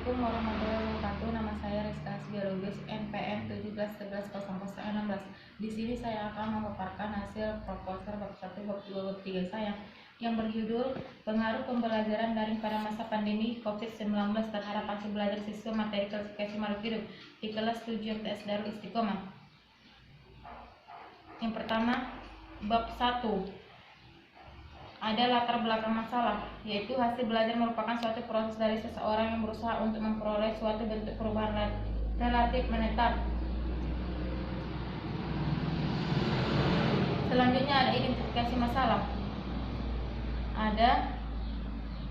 Assalamualaikum warahmatullahi wabarakatuh. Nama saya Rizka Biologis NPM 17110016. Di sini saya akan memaparkan hasil proposal bab 1, bab 2, bab 3 saya yang berjudul Pengaruh Pembelajaran Daring pada Masa Pandemi COVID-19 terhadap Hasil Belajar Siswa Materi Klasifikasi Makhluk Hidup di kelas 7 MTS Darul Istiqomah. Yang pertama, bab 1. Ada latar belakang masalah, yaitu hasil belajar merupakan suatu proses dari seseorang yang berusaha untuk memperoleh suatu bentuk perubahan relatif menetap. Selanjutnya ada identifikasi masalah. Ada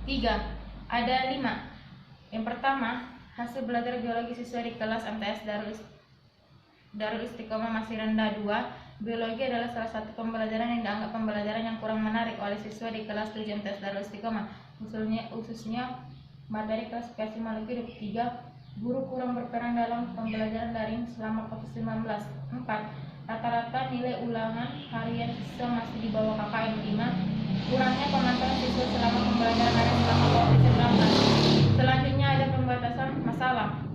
3, ada 5. Yang pertama, hasil belajar biologi siswa di kelas MTS Darul Istiqomah masih rendah. 2. Biologi adalah salah satu pembelajaran yang dianggap pembelajaran yang kurang menarik oleh siswa di kelas 7 MTS Darul Istiqomah, khususnya materi klasifikasi makhluk hidup. 3. Guru kurang berperan dalam pembelajaran daring selama COVID-19. 4. Rata-rata nilai ulangan harian siswa masih di bawah KKM. 5. Kurangnya pemantauan siswa selama pembelajaran daring selama COVID-19. Selanjutnya ada pembatasan masalah,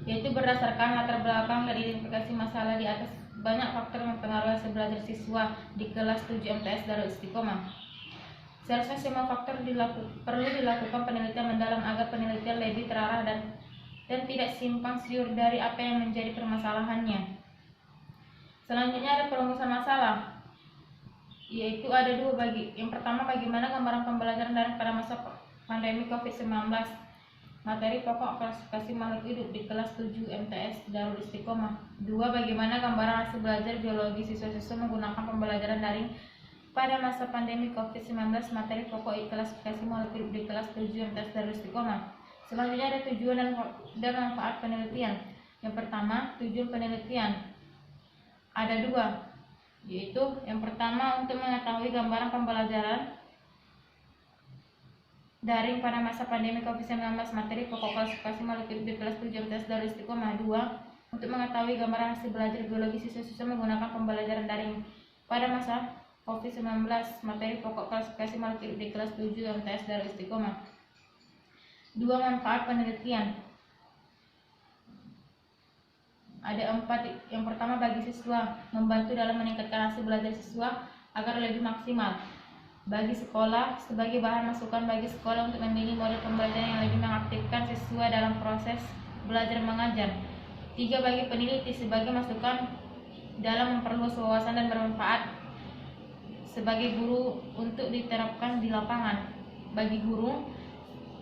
yaitu berdasarkan latar belakang dan identifikasi masalah di atas, banyak faktor mempengaruhi hasil belajar siswa di kelas 7 MTS Darul Istiqomah. Seharusnya semua faktor perlu dilakukan penelitian mendalam agar penelitian lebih terarah dan tidak simpang siur dari apa yang menjadi permasalahannya. Selanjutnya ada perumusan masalah, yaitu ada 2 yang pertama, bagaimana gambaran pembelajaran daring pada masa pandemi COVID-19. Materi pokok klasifikasi makhluk hidup di kelas 7 MTS Darul Istiqomah. 2. Bagaimana gambaran hasil belajar biologi siswa-siswa menggunakan pembelajaran daring pada masa pandemi COVID-19. Materi pokok klasifikasi makhluk hidup di kelas 7 MTS Darul Istiqomah. Selanjutnya ada tujuan dan manfaat penelitian. Yang pertama, tujuan penelitian. Ada 2, yaitu yang pertama, untuk mengetahui gambaran pembelajaran daring pada masa pandemi COVID-19. Materi pokok klasifikasi makhluk hidup di kelas 7 MTS Darul Istiqomah. 2. Untuk mengetahui gambaran hasil belajar biologi siswa-siswa menggunakan pembelajaran daring pada masa COVID-19. Materi pokok klasifikasi makhluk hidup di kelas 7 MTS Darul Istiqomah. 2. Manfaat penelitian. Ada 4. Yang pertama, bagi siswa, membantu dalam meningkatkan hasil belajar siswa agar lebih maksimal. Bagi sekolah, sebagai bahan masukan bagi sekolah untuk memilih model pembelajaran yang lebih mengaktifkan siswa dalam proses belajar mengajar. 3. Bagi peneliti, sebagai masukan dalam memperluas wawasan dan bermanfaat sebagai guru untuk diterapkan di lapangan. Bagi guru,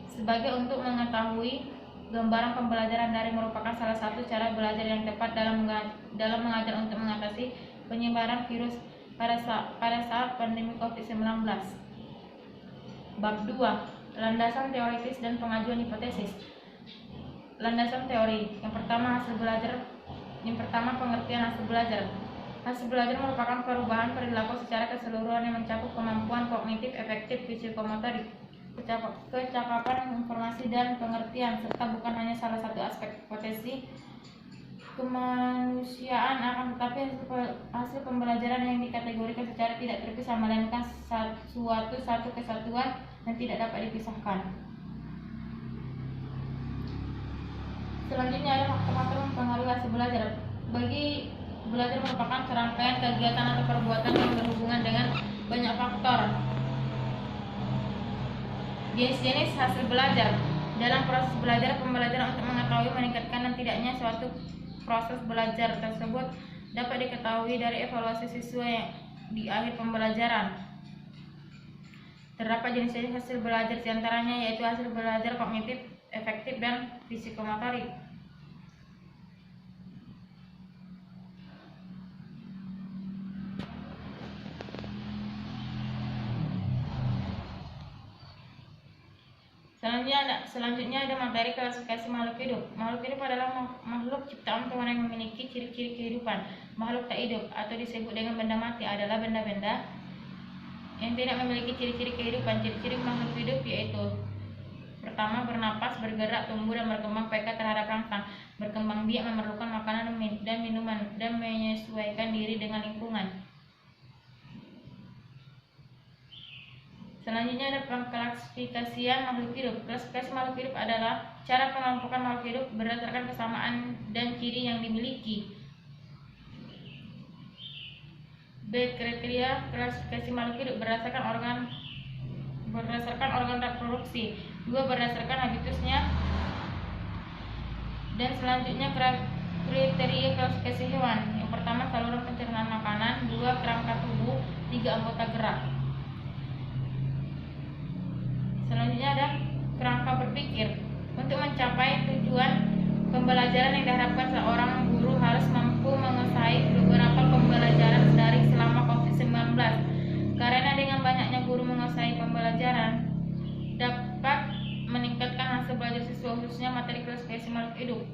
sebagai untuk mengetahui gambaran pembelajaran daring merupakan salah satu cara belajar yang tepat dalam mengajar untuk mengatasi penyebaran virus pada saat pandemi COVID-19. Bab 2. Landasan teoritis dan pengajuan hipotesis. Landasan teori. Yang pertama, pengertian hasil belajar. Hasil belajar merupakan perubahan perilaku secara keseluruhan yang mencakup kemampuan kognitif, efektif, fisikomotorik, kecakapan informasi dan pengertian, serta bukan hanya salah satu aspek potensi kemanusiaan, akan tetapi hasil pembelajaran yang dikategorikan secara tidak terpisah, melainkan satu kesatuan dan tidak dapat dipisahkan. Selanjutnya ada faktor-faktor mempengaruhi hasil belajar. Bagi belajar merupakan serangkaian kegiatan atau perbuatan yang berhubungan dengan banyak faktor. Jenis-jenis hasil belajar. Dalam proses belajar, pembelajaran untuk mengetahui, meningkatkan, dan tidaknya suatu proses belajar tersebut dapat diketahui dari evaluasi siswa yang di akhir pembelajaran. Terdapat jenis-jenis hasil belajar, diantaranya yaitu hasil belajar kognitif, efektif, dan fisikomotorik. Selanjutnya ada materi klasifikasi makhluk hidup. Makhluk hidup adalah makhluk ciptaan Tuhan yang memiliki ciri-ciri kehidupan. Makhluk tak hidup atau disebut dengan benda mati adalah benda-benda yang tidak memiliki ciri-ciri kehidupan. Ciri-ciri makhluk hidup yaitu: pertama, bernapas, bergerak, tumbuh dan berkembang peka terhadap rangsang, berkembang biak, memerlukan makanan dan minuman, dan menyesuaikan diri dengan lingkungan. Selanjutnya ada pengklasifikasian makhluk hidup. Klasifikasi makhluk hidup adalah cara pengelompokan makhluk hidup berdasarkan kesamaan dan ciri yang dimiliki. B. Kriteria klasifikasi makhluk hidup berdasarkan organ reproduksi. 2. Berdasarkan habitusnya. Dan selanjutnya kriteria klasifikasi hewan. Yang pertama saluran pencernaan makanan, 2. kerangka tubuh, 3. anggota gerak. Selanjutnya ada kerangka berpikir. Untuk mencapai tujuan pembelajaran yang diharapkan, seorang guru harus mampu menguasai beberapa pembelajaran daring selama COVID-19. Karena dengan banyaknya guru menguasai pembelajaran dapat meningkatkan hasil belajar siswa, khususnya materi klasifikasi makhluk hidup.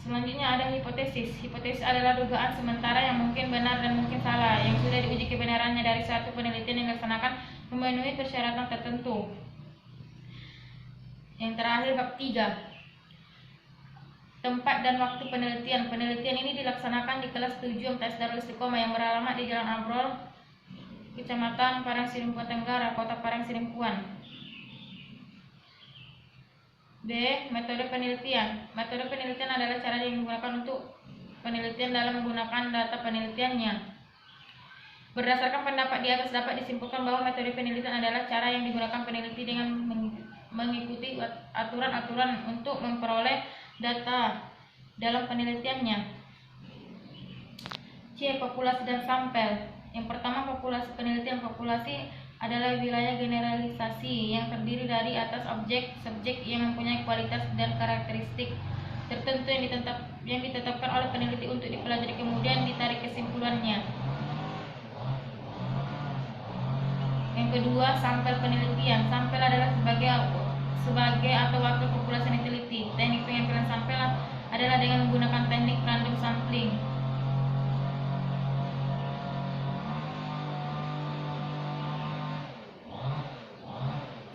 Selanjutnya ada hipotesis. Hipotesis adalah dugaan sementara yang mungkin benar dan mungkin salah, yang sudah diuji kebenarannya dari suatu penelitian yang dilaksanakan memenuhi persyaratan tertentu. Yang terakhir bab 3. Tempat dan waktu penelitian. Penelitian ini dilaksanakan di kelas 7 MTS Darul Istiqomah yang beralamat di Jalan Abrol, Kecamatan Parangsirimpuan Tenggara, Kota Parangsirimpuan. B. Metode penelitian. Metode penelitian adalah cara yang digunakan untuk penelitian dalam menggunakan data penelitiannya. Berdasarkan pendapat di atas dapat disimpulkan bahwa metode penelitian adalah cara yang digunakan peneliti dengan mengikuti aturan-aturan untuk memperoleh data dalam penelitiannya. C. Populasi dan sampel. Yang pertama populasi penelitian. Populasi adalah wilayah generalisasi yang terdiri dari atas subjek yang mempunyai kualitas dan karakteristik tertentu yang ditetapkan oleh peneliti untuk dipelajari, kemudian ditarik kesimpulannya. Yang kedua, sampel penelitian. Sampel adalah sebagai atau wakil populasi yang diteliti. Teknik pengambilan sampel adalah dengan menggunakan teknik random sampling.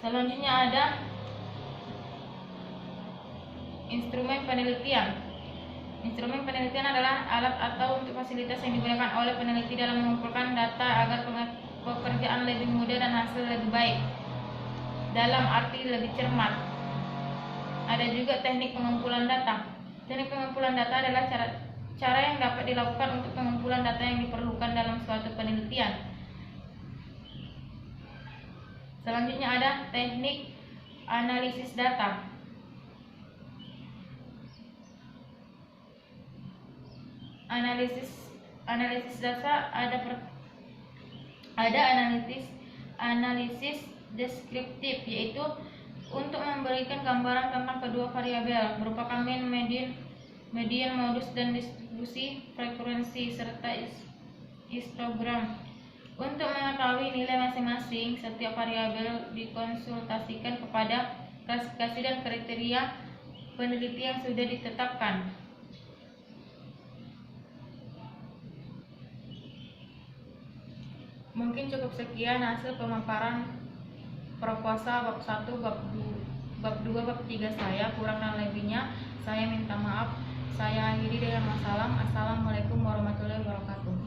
Selanjutnya ada instrumen penelitian. Instrumen penelitian adalah alat atau untuk fasilitas yang digunakan oleh peneliti dalam mengumpulkan data agar pekerjaan lebih mudah dan hasil lebih baik, dalam arti lebih cermat. Ada juga teknik pengumpulan data. Teknik pengumpulan data adalah cara yang dapat dilakukan untuk pengumpulan data yang diperlukan dalam suatu penelitian. Selanjutnya ada teknik analisis data. Analisis data ada analisis deskriptif, yaitu untuk memberikan gambaran tentang kedua variabel berupa mean, median, modus dan distribusi, frekuensi serta histogram. Untuk mengetahui nilai masing-masing setiap variabel dikonsultasikan kepada klasifikasi dan kriteria peneliti yang sudah ditetapkan. Mungkin cukup sekian hasil pemaparan proposa bab 1, bab 2, bab 3 saya. Kurang dan lebihnya saya minta maaf. Saya akhiri dengan salam. Assalamualaikum warahmatullahi wabarakatuh.